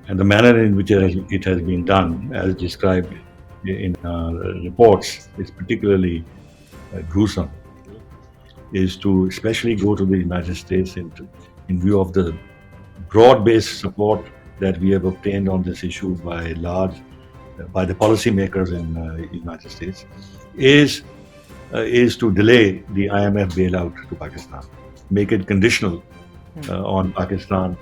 and the manner in which it has been done, as described in reports, is particularly gruesome. Is to especially go to the United States in view of the broad-based support that we have obtained on this issue by the policymakers in United States, is is to delay the IMF bailout to Pakistan, make it conditional on Pakistan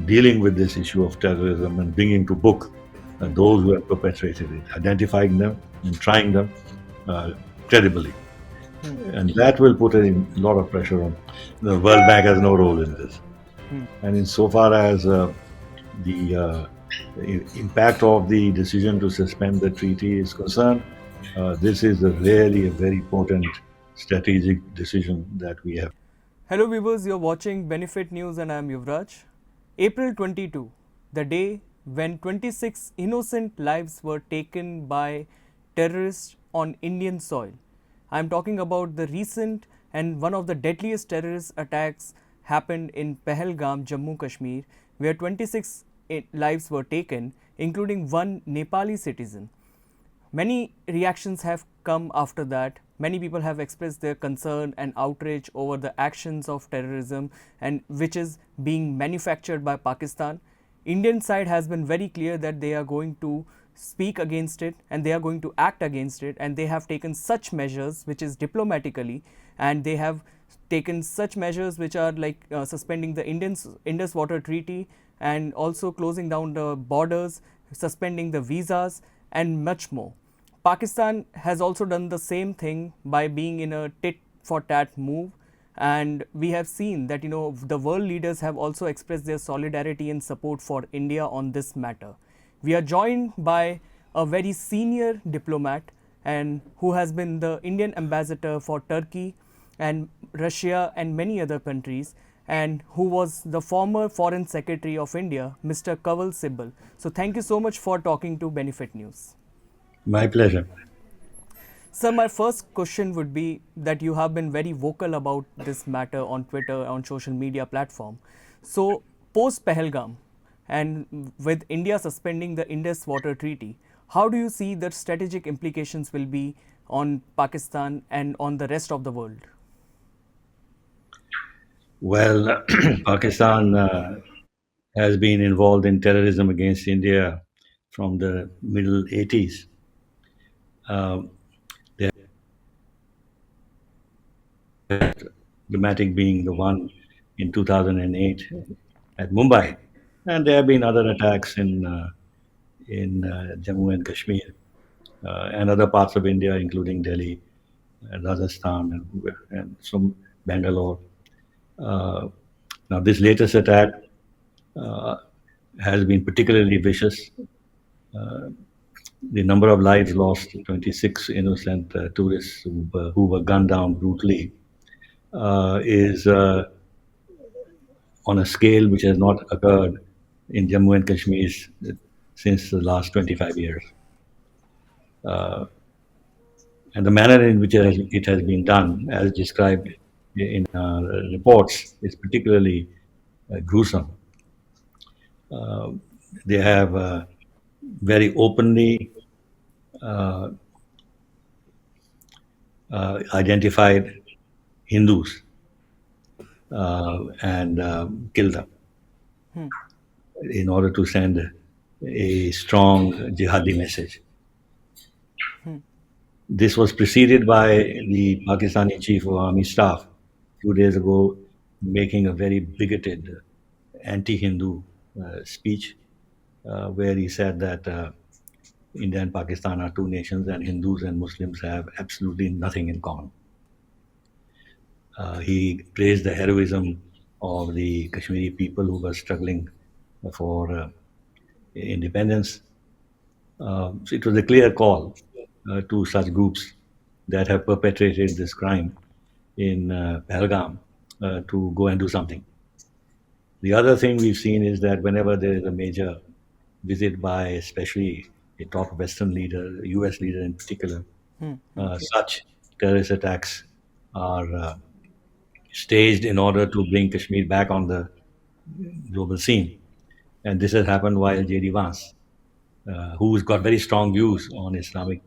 dealing with this issue of terrorism and bringing to book those who have perpetrated it, identifying them and trying them uh, credibly. And that will put a lot of pressure on. The World Bank has no role in this. And insofar as the impact of the decision to suspend the treaty is concerned, this is really a very important strategic decision that we have. Hello viewers, you're watching Benefit News and I'm Yuvraj. April 22, the day when 26 innocent lives were taken by terrorists on Indian soil. I'm talking about the recent and one of the deadliest terrorist attacks happened in Pahalgam, Jammu Kashmir, where 26 lives were taken, including one Nepali citizen. Many reactions have come after that. Many people have expressed their concern and outrage over the actions of terrorism and which is being manufactured by Pakistan. Indian side has been very clear that they are going to speak against it and they are going to act against it, and they have taken such measures which is diplomatically, and they have taken such measures which are like suspending the Indus Water Treaty and also closing down the borders, suspending the visas, and much more. Pakistan has also done the same thing by being in a tit for tat move, and we have seen that the world leaders have also expressed their solidarity and support for India on this matter. We are joined by a very senior diplomat and who has been the Indian ambassador for Turkey and Russia and many other countries, and who was the former Foreign Secretary of India, Mr. Kanwal Sibal. So thank you so much for talking to Benefit News. My pleasure. Sir, my first question would be that you have been very vocal about this matter on Twitter, on social media platform. So, post Pahalgam and with India suspending the Indus Water Treaty, how do you see the strategic implications will be on Pakistan and on the rest of the world? Well, Pakistan has been involved in terrorism against India from the middle 80s. Um, dramatic being the one in 2008 at Mumbai, and there have been other attacks in Jammu and Kashmir and other parts of India, including Delhi, and Rajasthan, and some Bangalore. Uh, Now, this latest attack uh, has been particularly vicious. Uh, the number of lives lost, 26 innocent tourists who were gunned down brutally, is on a scale which has not occurred in Jammu and Kashmir since the last 25 years. Uh, and the manner in which it has been done, as described in reports, is particularly gruesome. Uh, they have very openly uh, identified Hindus and killed them in order to send a strong jihadi message. This was preceded by the Pakistani Chief of Army Staff 2 days ago making a very bigoted anti-Hindu speech where he said that India and Pakistan are two nations and Hindus and Muslims have absolutely nothing in common. He praised the heroism of the Kashmiri people who were struggling for independence. So it was a clear call to such groups that have perpetrated this crime in Pahalgam to go and do something. The other thing we've seen is that whenever there is a major visit by, especially a top Western leader, US leader in particular, such terrorist attacks are staged in order to bring Kashmir back on the global scene. And this has happened while J.D. Vance, who's got very strong views on Islamic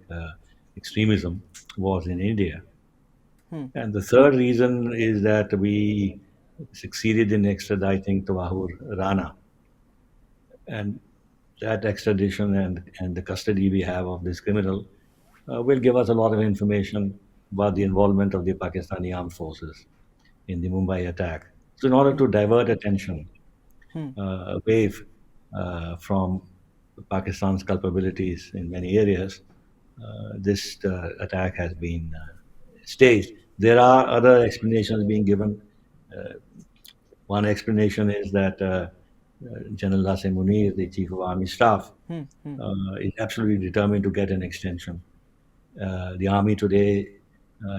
extremism, was in India. Hmm. And the third reason is that we succeeded in extraditing Tawahur Rana. And that extradition and the custody we have of this criminal will give us a lot of information about the involvement of the Pakistani armed forces in the Mumbai attack. So, in order Hmm. to divert attention Hmm. away from Pakistan's culpabilities in many areas, this attack has been staged. There are other explanations being given. Uh, One explanation is that General Asim Munir, the Chief of Army Staff, Hmm. Hmm. is absolutely determined to get an extension. The army today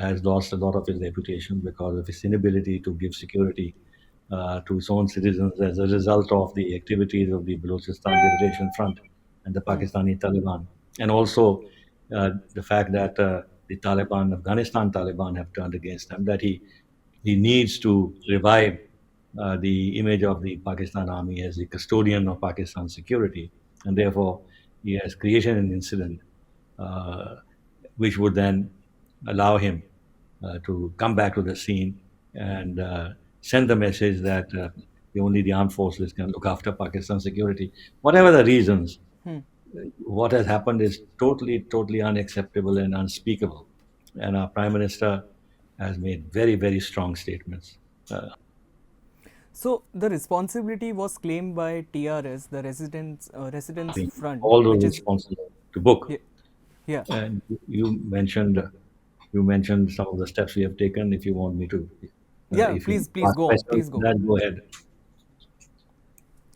has lost a lot of its reputation because of its inability to give security to its own citizens as a result of the activities of the Balochistan Liberation Front and the Hmm. Pakistani Taliban, and also the fact that the Taliban, Afghanistan Taliban, have turned against them. That he needs to revive the image of the Pakistan Army as the custodian of Pakistan security, and therefore he has created an incident uh, which would then allow him to come back to the scene and send the message that only the armed forces can look after Pakistan security. Whatever the reasons, Hmm. what has happened is totally, totally unacceptable and unspeakable. And our Prime Minister has made very, very strong statements. Uh, So the responsibility was claimed by TRS, the Residents being Front, all those which is responsible to book. yeah, yeah, And you mentioned some of the steps we have taken. If you want me to, yeah. if you Please ask go on. questions, Please go. then go ahead.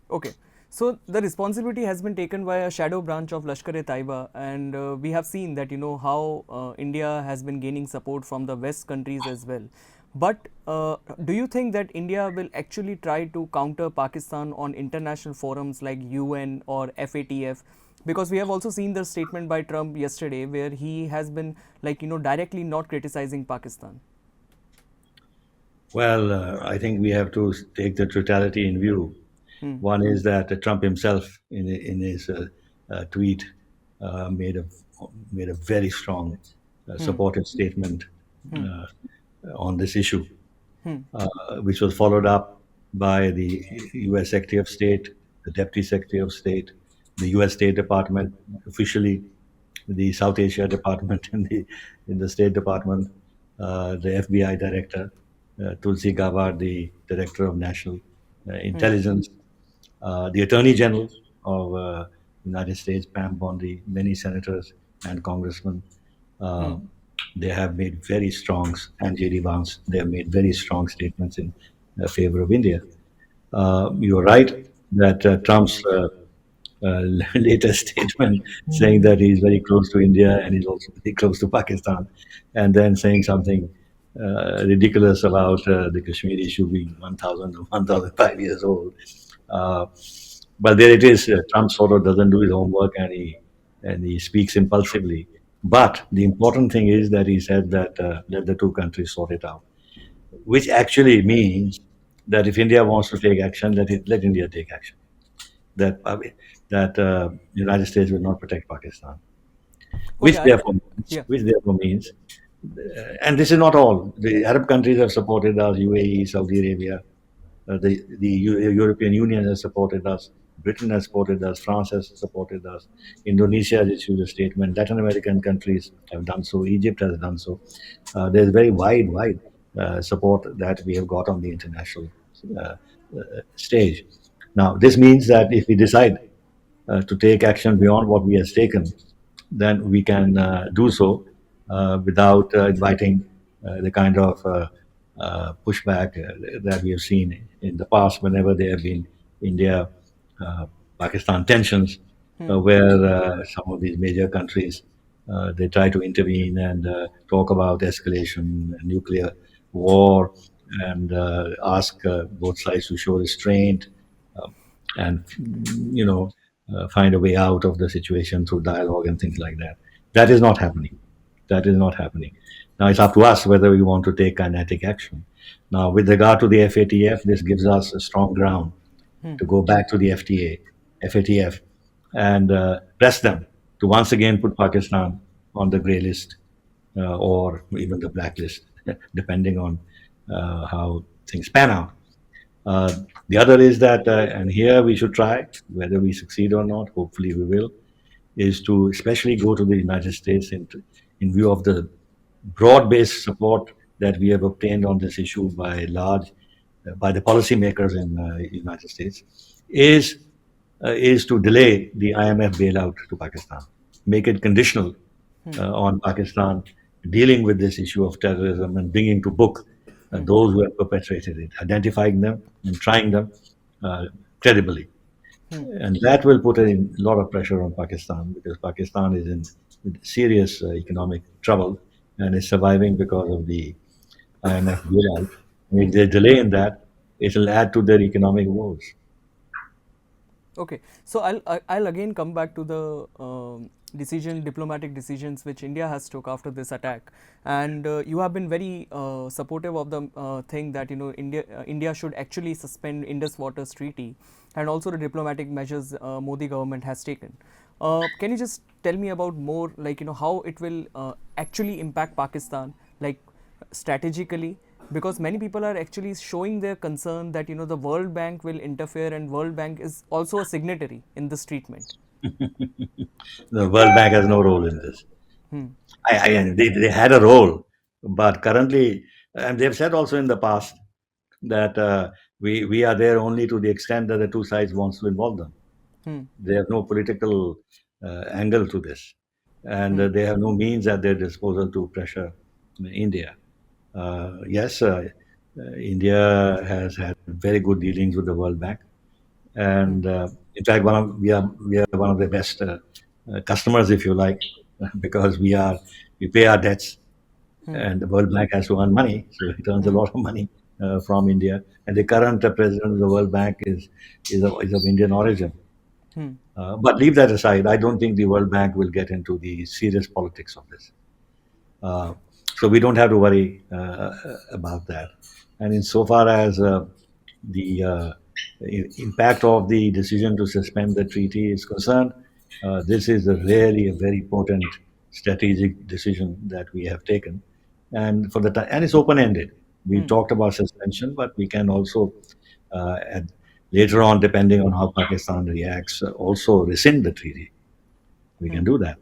Okay. So the responsibility has been taken by a shadow branch of Lashkar-e-Taiba, and we have seen that how India has been gaining support from the West countries as well. But do you think that India will actually try to counter Pakistan on international forums like UN or FATF? Because we have also seen the statement by Trump yesterday, where he has been directly not criticizing Pakistan. Well, I think we have to take the totality in view. Hmm. One is that Trump himself, in his tweet, made a very strong Hmm. supportive statement Hmm. uh, on this issue, Hmm. which was followed up by the U.S. Secretary of State, the Deputy Secretary of State, the U.S. State Department officially, the South Asia Department in the State Department, the FBI Director, Tulsi Gabbard, the Director of National Hmm. Intelligence, the Attorney General of United States, Pam Bondi, many senators and congressmen. Hmm. Uh, they have made very strong, and J.D. Vance, they have made very strong statements in favor of India. You're right that Trump's latest statement saying that he's very close to India and he's also very close to Pakistan, and then saying something ridiculous about the Kashmir issue being 1,000 or 1,005 years old. Uh, but there it is. Trump sort of doesn't do his homework and he speaks impulsively. But the important thing is that he said that let the two countries sort it out, which actually means that if India wants to take action, let India take action. That the United States will not protect Pakistan, Okay. which therefore means, Yeah. which therefore means, and this is not all. The Arab countries have supported us, UAE, Saudi Arabia, the European Union has supported us. Britain has supported us. France has supported us. Indonesia has issued a statement. Latin American countries have done so. Egypt has done so. There's very wide support that we have got on the international uh, stage. Now, this means that if we decide to take action beyond what we have taken, then we can do so without inviting the kind of pushback that we have seen in the past whenever there have been India Pakistan tensions, Hmm. where some of these major countries they try to intervene and talk about escalation, nuclear war, and ask both sides to show restraint uh, and find a way out of the situation through dialogue and things like that. That is not happening. That is not happening. Now it's up to us whether we want to take kinetic action. Now, with regard to the FATF, this gives us a strong ground Hmm. to go back to the FTA. FATF, and press them to once again put Pakistan on the grey list or even the blacklist, depending on how things pan out. Uh, the other is that, and here we should try, whether we succeed or not, hopefully we will, is to especially go to the United States in view of the broad-based support that we have obtained on this issue by the policymakers in the United States, is is to delay the IMF bailout to Pakistan, make it conditional on Pakistan dealing with this issue of terrorism and bringing to book those who have perpetrated it, identifying them and trying them uh, credibly. And that will put a lot of pressure on Pakistan because Pakistan is in serious economic trouble and is surviving because of the IMF bailout. And if they delay in that, it will add to their economic woes. Okay, so I'll again come back to the diplomatic decisions which India has took after this attack, and you have been very supportive of the thing that India should actually suspend Indus Waters Treaty, and also the diplomatic measures Modi government has taken. Can you just tell me about more, like how it will actually impact Pakistan, like strategically, because many people are actually showing their concern that the World Bank will interfere, and World Bank is also a signatory in this treatment. The World Bank has no role in this. They had a role, but currently, and they've said also in the past that we are there only to the extent that the two sides wants to involve them. They have no political angle to this, and they have no means at their disposal to pressure India. Yes, India has had very good dealings with the World Bank, and in fact, we are one of the best customers, if you like, because we pay our debts, and the World Bank has to earn money, so it earns a lot of money from India. And the current president of the World Bank is of Indian origin. But leave that aside. I don't think the World Bank will get into the serious politics of this. Uh, so we don't have to worry about that. And insofar as the impact of the decision to suspend the treaty is concerned, this is really a very important strategic decision that we have taken, and for the time, and it's open-ended. We talked about suspension, but we can also, and later on, depending on how Pakistan reacts, also rescind the treaty. We can do that.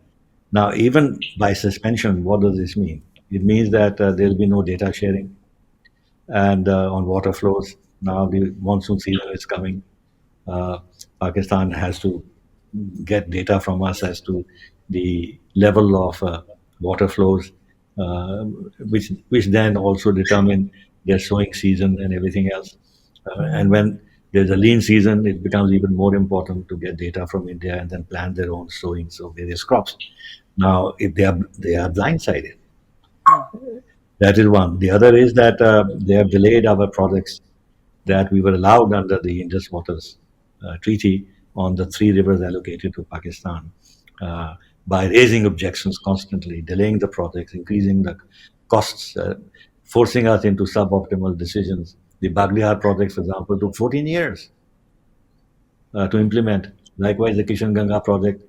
Now, even by suspension, what does this mean? It means that there'll be no data sharing and on water flows. Now the monsoon season is coming. Uh, Pakistan has to get data from us as to the level of water flows, uh, which then also determine their sowing season and everything else. And when there's a lean season, it becomes even more important to get data from India and then plan their own sowings of various crops. Now, if they are blindsided, that is one. The other is that they have delayed our projects that we were allowed under the Indus Waters Treaty on the three rivers allocated to Pakistan uh, by raising objections constantly, delaying the projects, increasing the costs, forcing us into suboptimal decisions. The Baglihar project, for example, took 14 years to implement. Likewise, the Kishan Ganga project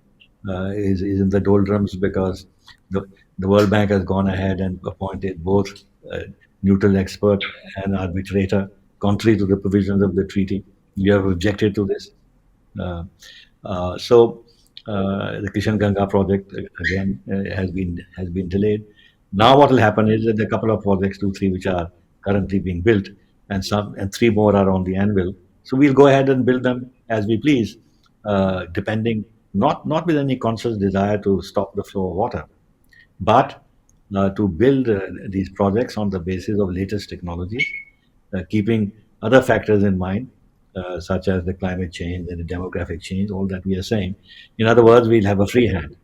is in the doldrums because the, the World Bank has gone ahead and appointed both a neutral expert and arbitrator, contrary to the provisions of the treaty. We have objected to this. Uh, so the Kishan Ganga project again has been delayed. Now what will happen is that a couple of projects, two, three, which are currently being built, and three more are on the anvil. So we'll go ahead and build them as we please, depending not with any conscious desire to stop the flow of water, but to build these projects on the basis of latest technologies, keeping other factors in mind, such as the climate change and the demographic change, all that we are saying. In other words, we'll have a free hand.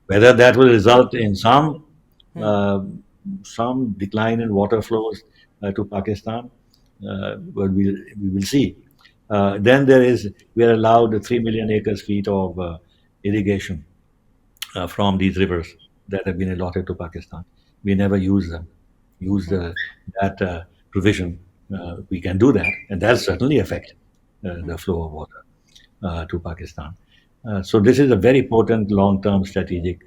Whether that will result in uh, some decline in water flows to Pakistan, well, we will see. Then we are allowed 3 million acres feet of irrigation from these rivers that have been allotted to Pakistan. We never use them, use that provision. We can do that, and that'll certainly affect the flow of water to Pakistan. So this is a very potent long-term strategic,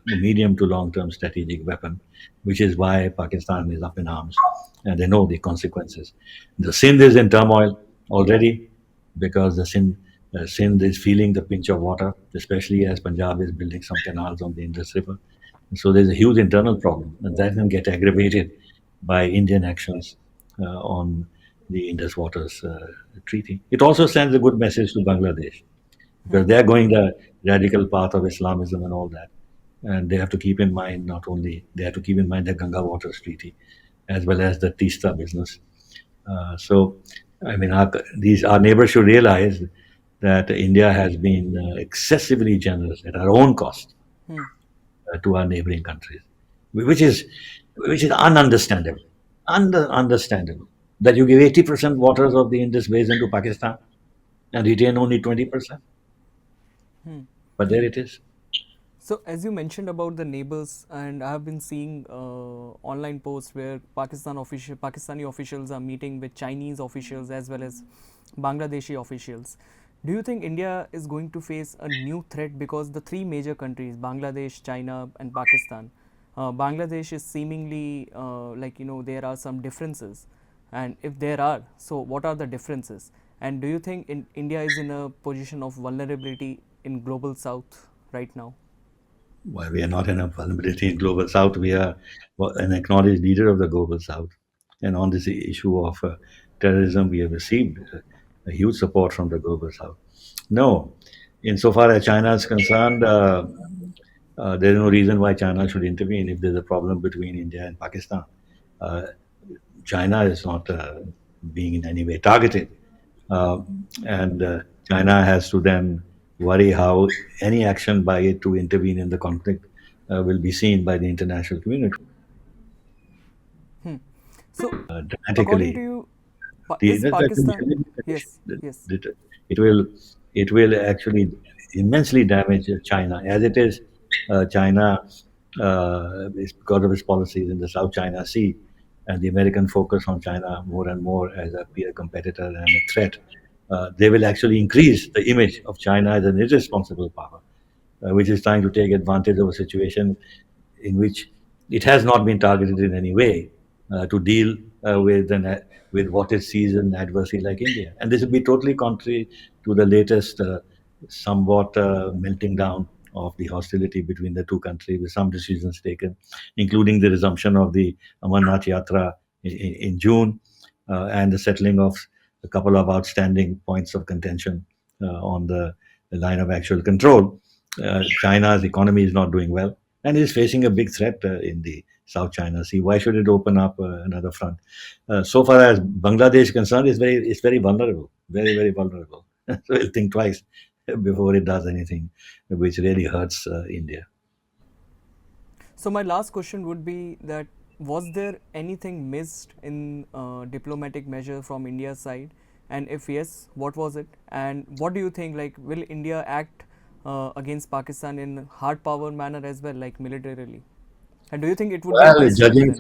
medium to long-term strategic weapon, which is why Pakistan is up in arms, and they know the consequences. The Sindh is in turmoil already because Sindh is feeling the pinch of water, especially as Punjab is building some canals on the Indus River. So there's a huge internal problem, and that can get aggravated by Indian actions on the Indus Waters Treaty. It also sends a good message to Bangladesh because they're going the radical path of Islamism and all that. And they have to keep in mind not only they have to keep in mind the Ganga Waters Treaty as well as the Tista business. So, I mean, our neighbors should realize that India has been excessively generous at our own cost Hmm. to our neighboring countries, which is which is ununderstandable, understandable that you give 80% waters of the Indus Basin to Pakistan and retain only 20%. But there it is. So, as you mentioned about the neighbors, and I have been seeing online posts where Pakistani officials are meeting with Chinese officials as well as Bangladeshi officials. Do you think India is going to face a new threat because the three major countries, Bangladesh, China, and Pakistan, Bangladesh is seemingly there are some differences, and if there are, so what are the differences? And do you think India is in a position of vulnerability in global South right now? While we are not in a vulnerability in global south, we are an acknowledged leader of the global south. And on this issue of terrorism, we have received a huge support from the global south. No, insofar as China is concerned, there is no reason why China should intervene if there's a problem between India and Pakistan. Uh, China is not being in any way targeted. Uh, and China has to then worry how any action by it to intervene in the conflict will be seen by the international community So, according to dramatically. you, The, is let me Pakistan? finish. Yes, yes. It will it will actually immensely damage China as it is. China is because of its policies in the South China Sea and the American focus on China more and more as a peer competitor and a threat. They will actually increase the image of China as an irresponsible power, which is trying to take advantage of a situation in which it has not been targeted in any way to deal with what it sees as an adversary like India. And this will be totally contrary to the latest somewhat melting down of the hostility between the two countries, with some decisions taken, including the resumption of the Amarnath Yatra in June and the settling of a couple of outstanding points of contention on the line of actual control. China's economy is not doing well and is facing a big threat in the South China Sea. Why should it open up another front? So far as Bangladesh is concerned, it's very vulnerable, very vulnerable. So it'll think twice before it does anything which really hurts India. So, my last question would be that was there anything missed in diplomatic measure from India's side? And if yes, what was it? And what do you think? Like, will India act against Pakistan in hard power manner as well, like militarily? And do you think it would be a Well, nice step for them?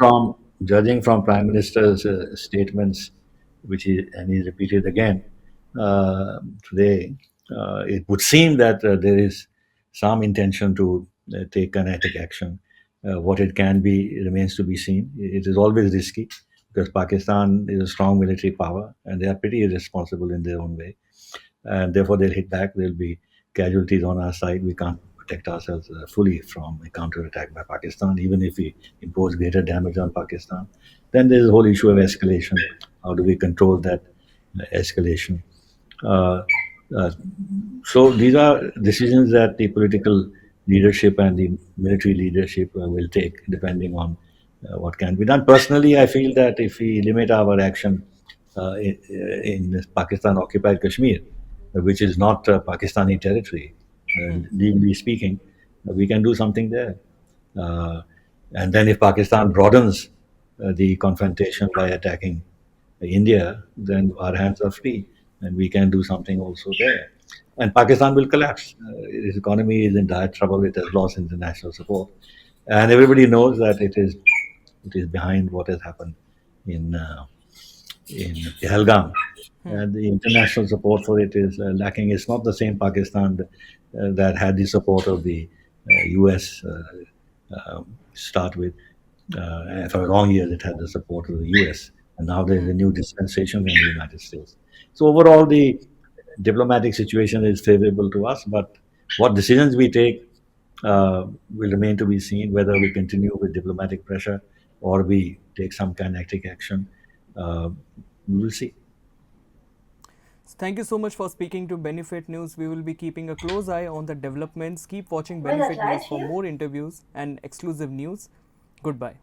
judging from Prime Minister's statements, which he and he repeated again today, it would seem that there is some intention to take kinetic action. What it can be remains to be seen. It is always risky because Pakistan is a strong military power and they are pretty irresponsible in their own way, and therefore they'll hit back. There'll be casualties on our side. We can't protect ourselves fully from a counterattack by Pakistan, even if we impose greater damage on Pakistan. Then there's the whole issue of escalation. How do we control that escalation? Uh, uh, so these are decisions that the political leadership and the military leadership will take, depending on what can be done. Personally, I feel that if we limit our action in Pakistan occupied Kashmir, which is not Pakistani territory, legally speaking, we can do something there. Uh, and then if Pakistan broadens the confrontation by attacking India, then our hands are free and we can do something also there. And Pakistan will collapse. Its economy is in dire trouble. It has lost international support. And everybody knows that it is behind what has happened in Pahalgam. and the international support for it is lacking. It's not the same Pakistan that had the support of the U.S. Start with. For a long years, it had the support of the U.S. And now there is a new dispensation from the United States. So overall, the diplomatic situation is favorable to us, but what decisions we take will remain to be seen, whether we continue with diplomatic pressure or we take some kinetic action. Uh, we will see. Thank you so much for speaking to Benefit News. We will be keeping a close eye on the developments. Keep watching Benefit News for more interviews and exclusive news. Goodbye.